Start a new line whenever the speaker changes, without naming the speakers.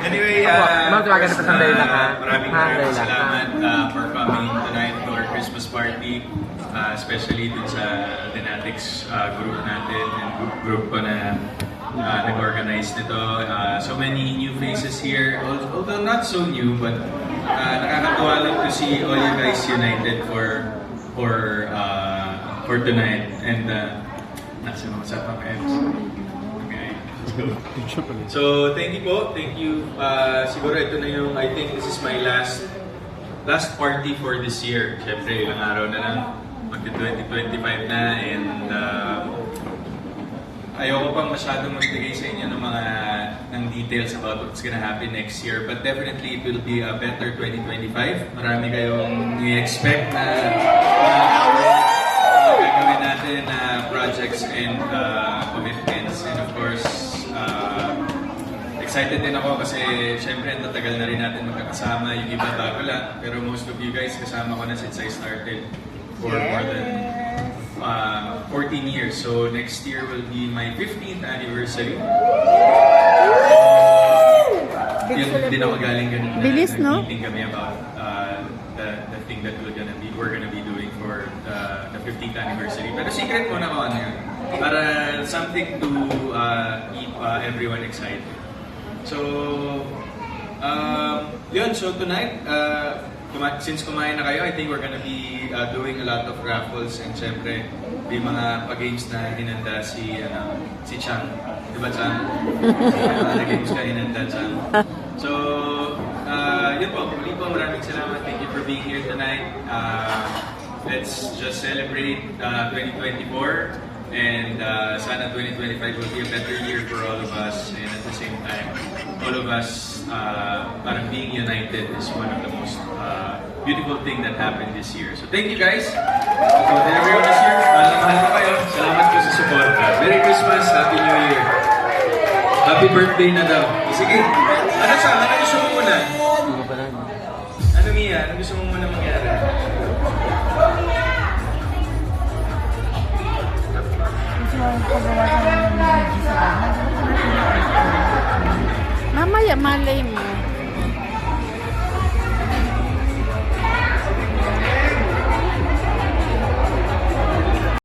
Anyway, maraming salamat for coming tonight to our Christmas party. Especially dun sa Aldenatics group natin and group ko na nag-organize nito. So many new faces here, although not so new, but nakakatuwa lang to see all you guys united for tonight. And nasa mga usapang ends. Okay, let's go. So thank you po, thank you. Siguro ito na yung, I think this is my last party for this year. Siyempre, ilang araw na lang. Mag-2025 na, and ayoko pang masyadong magbigay sa inyo ng details about what's gonna happen next year, but definitely it will be a better 2025. Marami kayong i-expect na gagawin natin na projects and commitments, and of course excited din ako kasi syempre tatagal na rin natin magkakasama, yung iba bago lang, pero most of you guys kasama ko na since I started for more than 14 years. So next year will be my 15th anniversary. Yun din ako galing ganun.
Bilis, no?
Meeting kami about the thing that we're gonna be doing for the 15th anniversary. Pero secret muna ko ano yun. Para something to keep everyone excited. So yun, so tonight since kumain na kayo, I think we're gonna be doing a lot of raffles, and syempre may mga pa-games na hinanda si Chang. Diba, Chang? Mga games na hinanda, Chang. So, yun po. Muli po, maraming salamat. Thank you for being here tonight. Let's just celebrate 2024. And sana 2025 will be a better year for all of us, and at the same time, all of us parang being united is one of the most beautiful thing that happened this year. So thank you guys. So to everyone this year, mahal ko kayo. Salamat po sa support. Merry Christmas, Happy New Year. Happy birthday na daw. Sige, ano gusto mo muna? Ano Mia, ano gusto mo muna mangyari?
Pagawa sa mga video sa